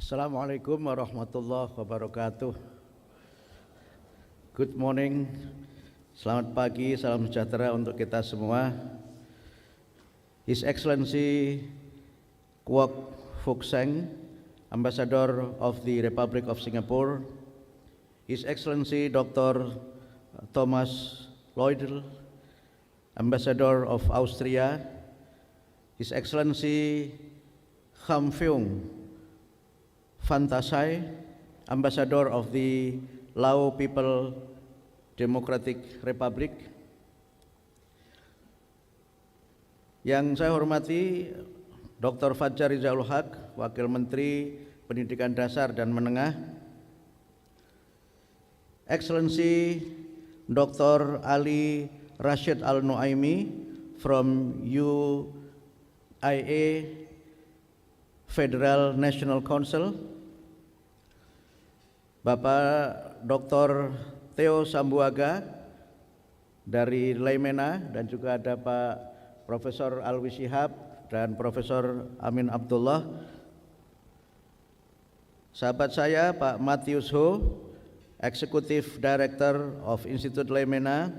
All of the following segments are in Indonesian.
Assalamualaikum warahmatullahi wabarakatuh. Good morning, selamat pagi, salam sejahtera untuk kita semua. His Excellency Kwok Fook Seng, Ambassador of the Republic of Singapore, His Excellency Dr. Thomas Lloydel, Ambassador of Austria, His Excellency Kham Pheong Fantasai, Ambassador of the Lao People Democratic Republic. Yang saya hormati Dr. Fajar Rizaul Haq, Wakil Menteri Pendidikan Dasar dan Menengah, Excellency Dr. Ali Rashid Al-Nuaimi from UIA Federal National Council, Bapak Dr. Theo Sambuaga dari Laimena, dan juga ada Pak Profesor Alwi Shihab dan Profesor Amin Abdullah. Sahabat saya Pak Matius Ho, Executive Director of Institute Laimena,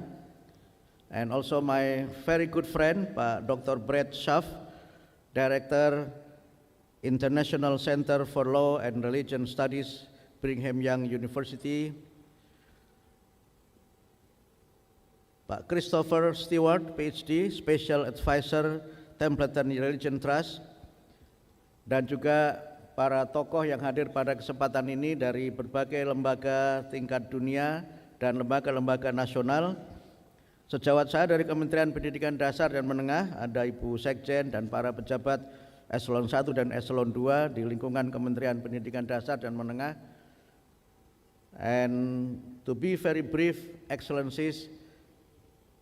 and also my very good friend Pak Dr. Brett Schaff, Director International Center for Law and Religion Studies, Brigham Young University, Pak Christopher Stewart, PhD, Special Advisor Templeton Religion Trust, dan juga para tokoh yang hadir pada kesempatan ini dari berbagai lembaga tingkat dunia dan lembaga-lembaga nasional. Sejawat saya dari Kementerian Pendidikan Dasar dan Menengah, ada Ibu Sekjen dan para pejabat Eselon 1 dan Eselon 2 di lingkungan Kementerian Pendidikan Dasar dan Menengah. And to be very brief, Excellencies,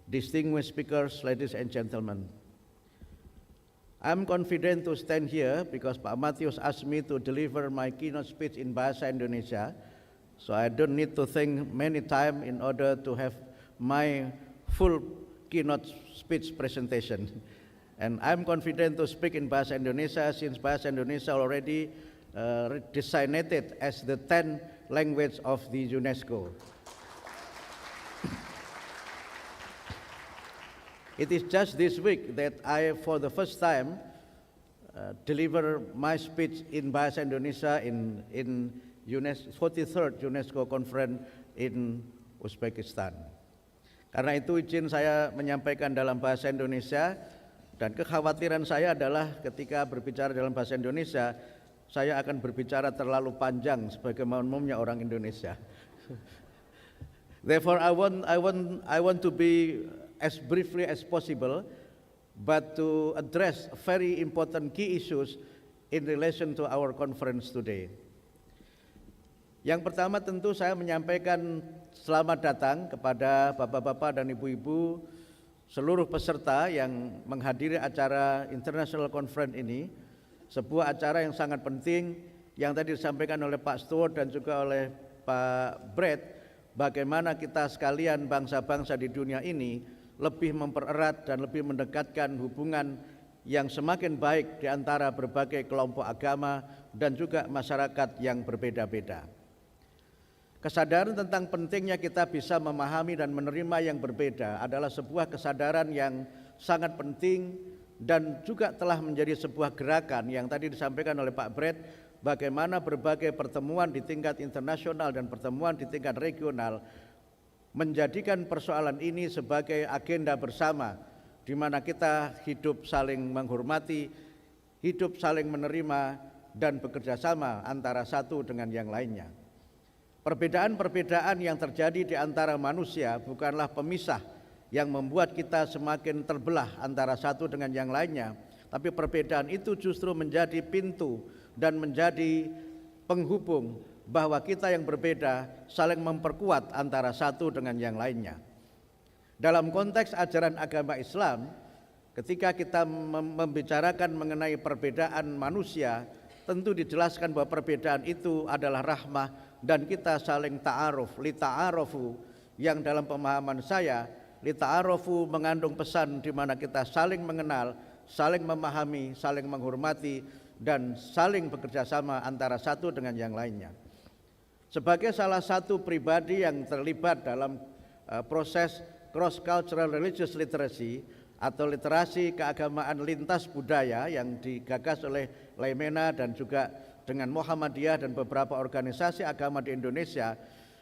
distinguished speakers, ladies and gentlemen, I'm confident to stand here because Pak Matius asked me to deliver my keynote speech in Bahasa Indonesia, so I don't need to think many times in order to have my full keynote speech presentation. And I'm confident to speak in Bahasa Indonesia since Bahasa Indonesia already designated as the 10th language of the UNESCO. It is just this week that I, for the first time, deliver my speech in Bahasa Indonesia in 43rd UNESCO Conference in Uzbekistan. Karena itu izin saya menyampaikan dalam bahasa Indonesia, dan kekhawatiran saya adalah ketika berbicara dalam bahasa Indonesia, saya akan berbicara terlalu panjang sebagaimana umumnya orang Indonesia. Therefore, I want to be as briefly as possible, but to address very important key issues in relation to our conference today. Yang pertama tentu saya menyampaikan selamat datang kepada bapak-bapak dan ibu-ibu seluruh peserta yang menghadiri acara International Conference ini, sebuah acara yang sangat penting yang tadi disampaikan oleh Pak Stewart dan juga oleh Pak Brett, bagaimana kita sekalian bangsa-bangsa di dunia ini lebih mempererat dan lebih mendekatkan hubungan yang semakin baik di antara berbagai kelompok agama dan juga masyarakat yang berbeda-beda. Kesadaran tentang pentingnya kita bisa memahami dan menerima yang berbeda adalah sebuah kesadaran yang sangat penting dan juga telah menjadi sebuah gerakan yang tadi disampaikan oleh Pak Brett, bagaimana berbagai pertemuan di tingkat internasional dan pertemuan di tingkat regional menjadikan persoalan ini sebagai agenda bersama, di mana kita hidup saling menghormati, hidup saling menerima, dan bekerja sama antara satu dengan yang lainnya. Perbedaan-perbedaan yang terjadi di antara manusia bukanlah pemisah yang membuat kita semakin terbelah antara satu dengan yang lainnya, tapi perbedaan itu justru menjadi pintu dan menjadi penghubung bahwa kita yang berbeda saling memperkuat antara satu dengan yang lainnya. Dalam konteks ajaran agama Islam, ketika kita membicarakan mengenai perbedaan manusia, tentu dijelaskan bahwa perbedaan itu adalah rahmah dan kita saling ta'aruf, li ta'arufu, yang dalam pemahaman saya li ta'arufu mengandung pesan di mana kita saling mengenal, saling memahami, saling menghormati, dan saling bekerja sama antara satu dengan yang lainnya. Sebagai salah satu pribadi yang terlibat dalam proses cross-cultural religious literacy atau literasi keagamaan lintas budaya yang digagas oleh Laimena dan juga dengan Muhammadiyah dan beberapa organisasi agama di Indonesia,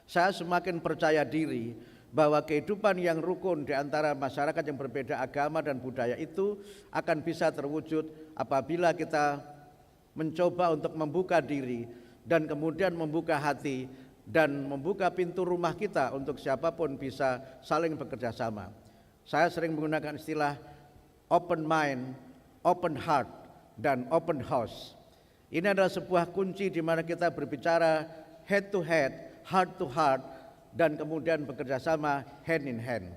saya semakin percaya diri bahwa kehidupan yang rukun di antara masyarakat yang berbeda agama dan budaya itu akan bisa terwujud apabila kita mencoba untuk membuka diri dan kemudian membuka hati dan membuka pintu rumah kita untuk siapapun bisa saling bekerja sama. Saya sering menggunakan istilah open mind, open heart, dan open house. Ini adalah sebuah kunci di mana kita berbicara head to head, heart to heart, dan kemudian bekerja sama hand in hand.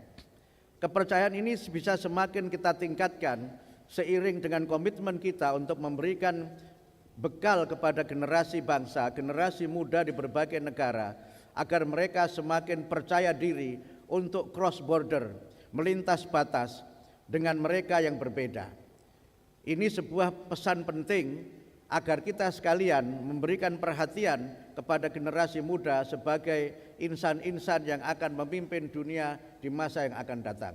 Kepercayaan ini bisa semakin kita tingkatkan seiring dengan komitmen kita untuk memberikan bekal kepada generasi bangsa, generasi muda di berbagai negara, agar mereka semakin percaya diri untuk cross border, melintas batas dengan mereka yang berbeda. Ini sebuah pesan penting agar kita sekalian memberikan perhatian kepada generasi muda sebagai insan-insan yang akan memimpin dunia di masa yang akan datang.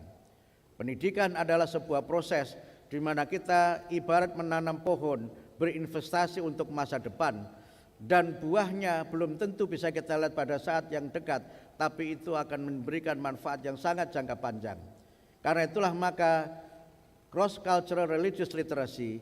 Pendidikan adalah sebuah proses di mana kita ibarat menanam pohon, berinvestasi untuk masa depan, dan buahnya belum tentu bisa kita lihat pada saat yang dekat, tapi itu akan memberikan manfaat yang sangat jangka panjang. Karena itulah maka cross cultural religious literacy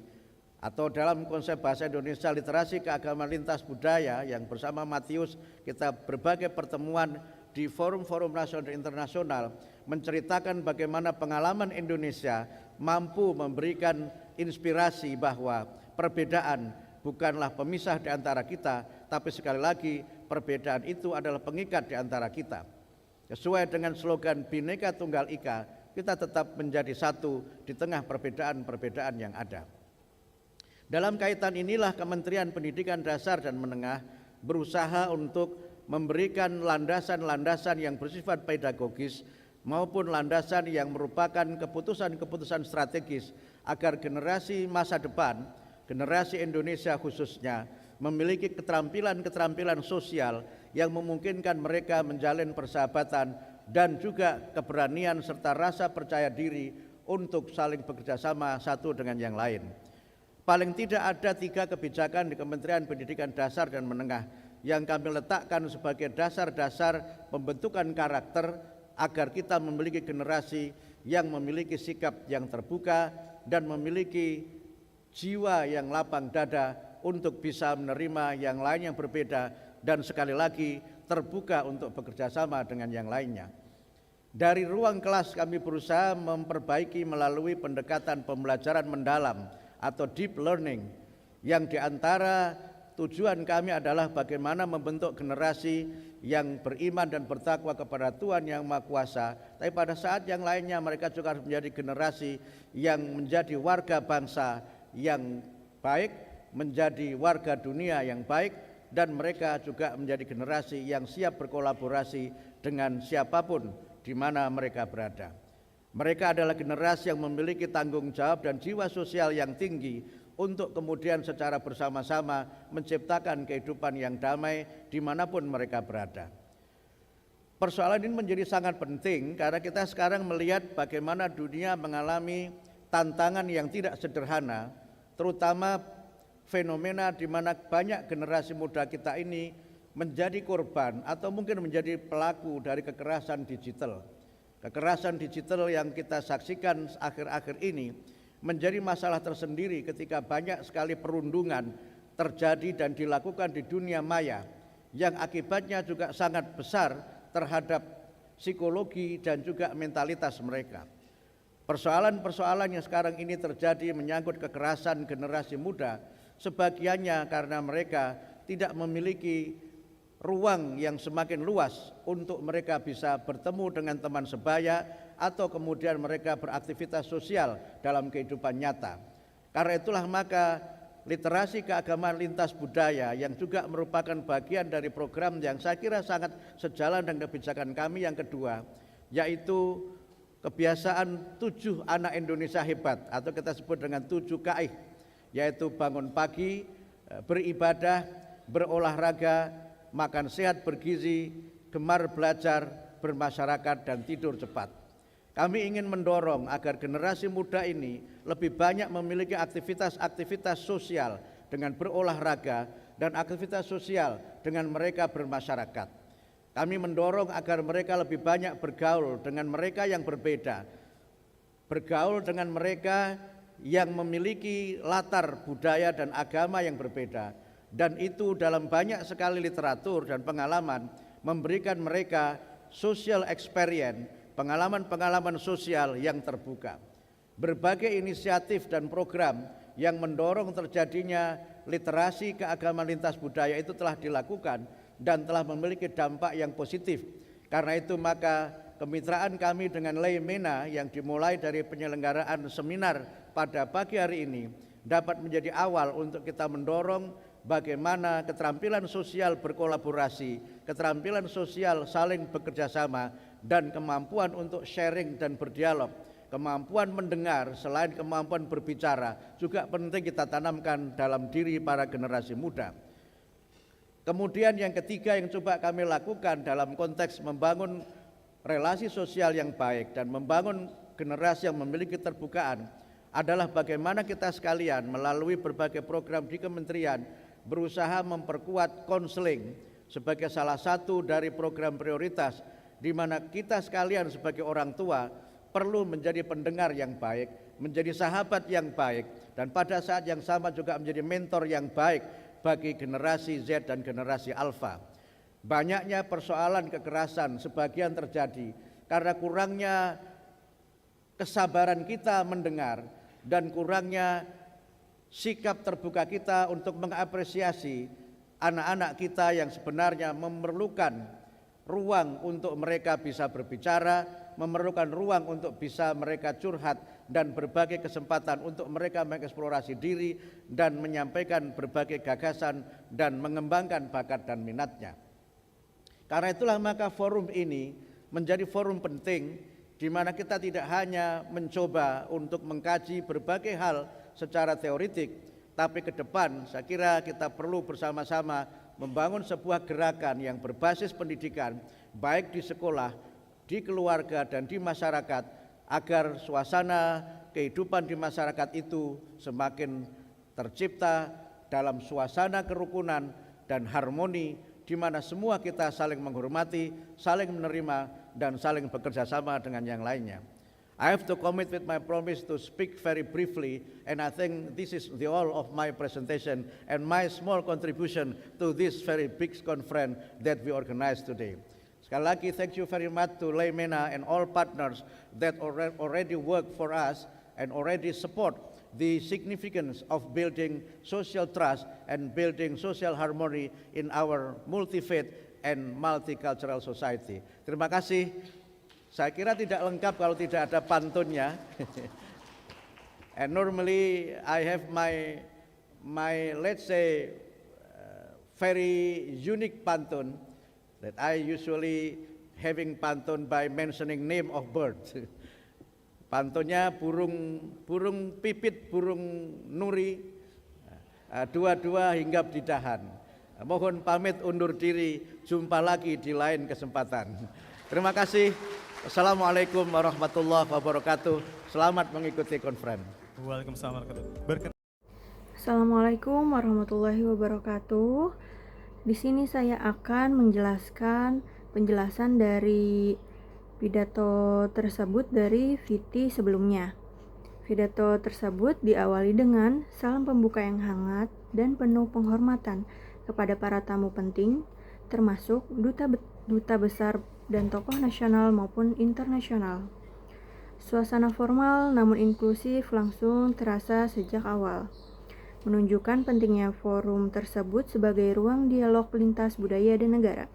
atau dalam konsep bahasa Indonesia literasi keagamaan lintas budaya yang bersama Matius kita berbagai pertemuan di forum-forum nasional dan internasional menceritakan bagaimana pengalaman Indonesia mampu memberikan inspirasi bahwa perbedaan bukanlah pemisah di antara kita, tapi sekali lagi perbedaan itu adalah pengikat di antara kita. Sesuai dengan slogan Bhinneka Tunggal Ika, kita tetap menjadi satu di tengah perbedaan-perbedaan yang ada. Dalam kaitan inilah Kementerian Pendidikan Dasar dan Menengah berusaha untuk memberikan landasan-landasan yang bersifat pedagogis maupun landasan yang merupakan keputusan-keputusan strategis agar generasi masa depan, generasi Indonesia khususnya, memiliki keterampilan-keterampilan sosial yang memungkinkan mereka menjalin persahabatan dan juga keberanian serta rasa percaya diri untuk saling bekerja sama satu dengan yang lain. Paling tidak ada 3 kebijakan di Kementerian Pendidikan Dasar dan Menengah yang kami letakkan sebagai dasar-dasar pembentukan karakter agar kita memiliki generasi yang memiliki sikap yang terbuka dan memiliki jiwa yang lapang dada untuk bisa menerima yang lain yang berbeda dan sekali lagi terbuka untuk bekerja sama dengan yang lainnya. Dari ruang kelas kami berusaha memperbaiki melalui pendekatan pembelajaran mendalam atau deep learning yang diantara tujuan kami adalah bagaimana membentuk generasi yang beriman dan bertakwa kepada Tuhan Yang Maha Kuasa, tapi pada saat yang lainnya mereka juga harus menjadi generasi yang menjadi warga bangsa yang baik, menjadi warga dunia yang baik, dan mereka juga menjadi generasi yang siap berkolaborasi dengan siapapun di mana mereka berada. Mereka adalah generasi yang memiliki tanggung jawab dan jiwa sosial yang tinggi untuk kemudian secara bersama-sama menciptakan kehidupan yang damai dimanapun mereka berada. Persoalan ini menjadi sangat penting karena kita sekarang melihat bagaimana dunia mengalami tantangan yang tidak sederhana, terutama fenomena di mana banyak generasi muda kita ini menjadi korban atau mungkin menjadi pelaku dari kekerasan digital. Kekerasan digital yang kita saksikan akhir-akhir ini menjadi masalah tersendiri ketika banyak sekali perundungan terjadi dan dilakukan di dunia maya yang akibatnya juga sangat besar terhadap psikologi dan juga mentalitas mereka. Persoalan-persoalan yang sekarang ini terjadi menyangkut kekerasan generasi muda, sebagiannya karena mereka tidak memiliki ruang yang semakin luas untuk mereka bisa bertemu dengan teman sebaya atau kemudian mereka beraktivitas sosial dalam kehidupan nyata. Karena itulah maka literasi keagamaan lintas budaya yang juga merupakan bagian dari program yang saya kira sangat sejalan dengan kebijakan kami yang kedua, yaitu kebiasaan 7 anak Indonesia hebat atau kita sebut dengan 7 KAI yaitu bangun pagi, beribadah, berolahraga, makan sehat bergizi, gemar belajar, bermasyarakat, dan tidur cepat. Kami ingin mendorong agar generasi muda ini lebih banyak memiliki aktivitas-aktivitas sosial dengan berolahraga dan aktivitas sosial dengan mereka bermasyarakat. Kami mendorong agar mereka lebih banyak bergaul dengan mereka yang berbeda, bergaul dengan mereka yang memiliki latar budaya dan agama yang berbeda, dan itu dalam banyak sekali literatur dan pengalaman memberikan mereka social experience, pengalaman-pengalaman sosial yang terbuka. Berbagai inisiatif dan program yang mendorong terjadinya literasi keagamaan lintas budaya itu telah dilakukan dan telah memiliki dampak yang positif. Karena itu maka kemitraan kami dengan Leimena yang dimulai dari penyelenggaraan seminar pada pagi hari ini dapat menjadi awal untuk kita mendorong bagaimana keterampilan sosial berkolaborasi, keterampilan sosial saling bekerja sama, dan kemampuan untuk sharing dan berdialog, kemampuan mendengar selain kemampuan berbicara juga penting kita tanamkan dalam diri para generasi muda. Kemudian yang ketiga yang coba kami lakukan dalam konteks membangun relasi sosial yang baik dan membangun generasi yang memiliki keterbukaan adalah bagaimana kita sekalian melalui berbagai program di kementerian berusaha memperkuat konseling sebagai salah satu dari program prioritas di mana kita sekalian sebagai orang tua perlu menjadi pendengar yang baik, menjadi sahabat yang baik, dan pada saat yang sama juga menjadi mentor yang baik bagi generasi Z dan generasi Alpha. Banyaknya persoalan kekerasan sebagian terjadi karena kurangnya kesabaran kita mendengar dan kurangnya sikap terbuka kita untuk mengapresiasi anak-anak kita yang sebenarnya memerlukan ruang untuk mereka bisa berbicara, memerlukan ruang untuk bisa mereka curhat dan berbagai kesempatan untuk mereka mengeksplorasi diri dan menyampaikan berbagai gagasan dan mengembangkan bakat dan minatnya. Karena itulah maka forum ini menjadi forum penting di mana kita tidak hanya mencoba untuk mengkaji berbagai hal secara teoritik, tapi ke depan saya kira kita perlu bersama-sama membangun sebuah gerakan yang berbasis pendidikan baik di sekolah, di keluarga, dan di masyarakat agar suasana kehidupan di masyarakat itu semakin tercipta dalam suasana kerukunan dan harmoni di mana semua kita saling menghormati, saling menerima, dan saling bekerja sama dengan yang lainnya. I have to commit with my promise to speak very briefly, and I think this is the all of my presentation and my small contribution to this very big conference that we organize today. Sekali lagi, thank you very much to Leimena and all partners that already work for us and already support the significance of building social trust and building social harmony in our multi-faith and multicultural society. Terima kasih. Saya kira tidak lengkap kalau tidak ada pantunnya. And normally I have my let's say very unique pantun that I usually having pantun by mentioning name of birds. Pantunnya burung pipit, burung nuri, dua-dua hinggap di dahan. Mohon pamit undur diri, jumpa lagi di lain kesempatan. Terima kasih. Assalamualaikum warahmatullahi wabarakatuh. Selamat mengikuti konferensi. Waalaikumsalam warahmatullahi wabarakatuh. Assalamualaikum warahmatullahi wabarakatuh. Di sini saya akan menjelaskan penjelasan dari pidato tersebut dari VT sebelumnya. Pidato tersebut diawali dengan salam pembuka yang hangat dan penuh penghormatan kepada para tamu penting, termasuk duta besar dan tokoh nasional maupun internasional. Suasana formal namun inklusif langsung terasa sejak awal, menunjukkan pentingnya forum tersebut sebagai ruang dialog lintas budaya dan negara.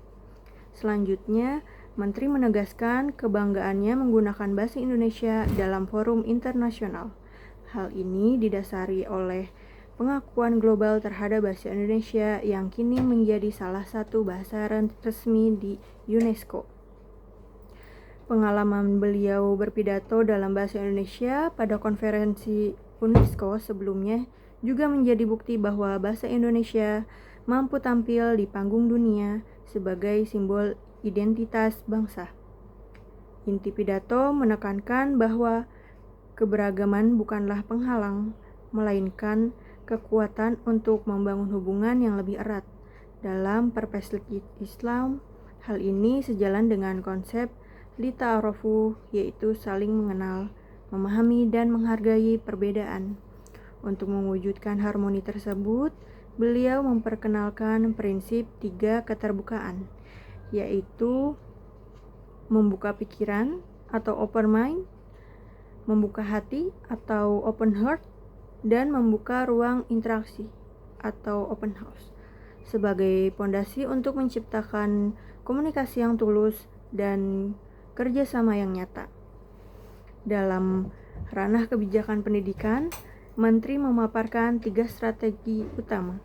Selanjutnya, Menteri menegaskan kebanggaannya menggunakan bahasa Indonesia dalam forum internasional. Hal ini didasari oleh pengakuan global terhadap bahasa Indonesia yang kini menjadi salah satu bahasa resmi di UNESCO. Pengalaman beliau berpidato dalam bahasa Indonesia pada konferensi UNESCO sebelumnya juga menjadi bukti bahwa bahasa Indonesia mampu tampil di panggung dunia sebagai simbol identitas bangsa. Inti pidato menekankan bahwa keberagaman bukanlah penghalang, melainkan kekuatan untuk membangun hubungan yang lebih erat. Dalam perspektif Islam, hal ini sejalan dengan konsep lita'arofu, yaitu saling mengenal, memahami, dan menghargai perbedaan. Untuk mewujudkan harmoni tersebut, beliau memperkenalkan prinsip 3 keterbukaan, yaitu membuka pikiran atau open mind, membuka hati atau open heart, dan membuka ruang interaksi atau open house sebagai pondasi untuk menciptakan komunikasi yang tulus dan kerjasama yang nyata. Dalam ranah kebijakan pendidikan, Menteri memaparkan 3 strategi utama.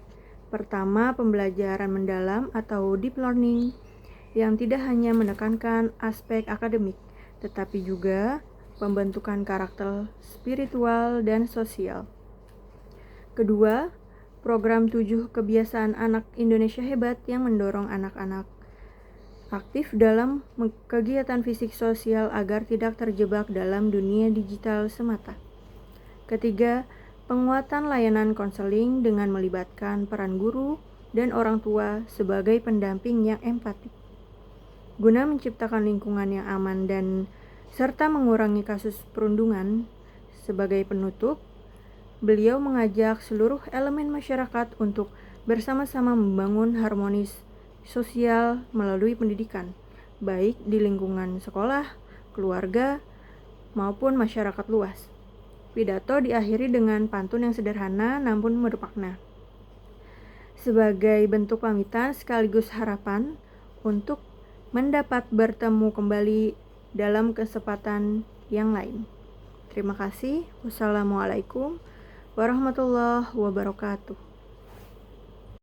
Pertama, pembelajaran mendalam atau deep learning yang tidak hanya menekankan aspek akademik, tetapi juga pembentukan karakter spiritual dan sosial. Kedua, program 7 kebiasaan anak Indonesia hebat yang mendorong anak-anak aktif dalam kegiatan fisik sosial agar tidak terjebak dalam dunia digital semata. Ketiga, penguatan layanan konseling dengan melibatkan peran guru dan orang tua sebagai pendamping yang empatik, guna menciptakan lingkungan yang aman dan serta mengurangi kasus perundungan. Sebagai penutup, beliau mengajak seluruh elemen masyarakat untuk bersama-sama membangun harmonis sosial melalui pendidikan, baik di lingkungan sekolah, keluarga, maupun masyarakat luas. Pidato diakhiri dengan pantun yang sederhana namun bermakna, sebagai bentuk pamitan sekaligus harapan untuk mendapat bertemu kembali dalam kesempatan yang lain. Terima kasih. Wassalamualaikum warahmatullahi wabarakatuh.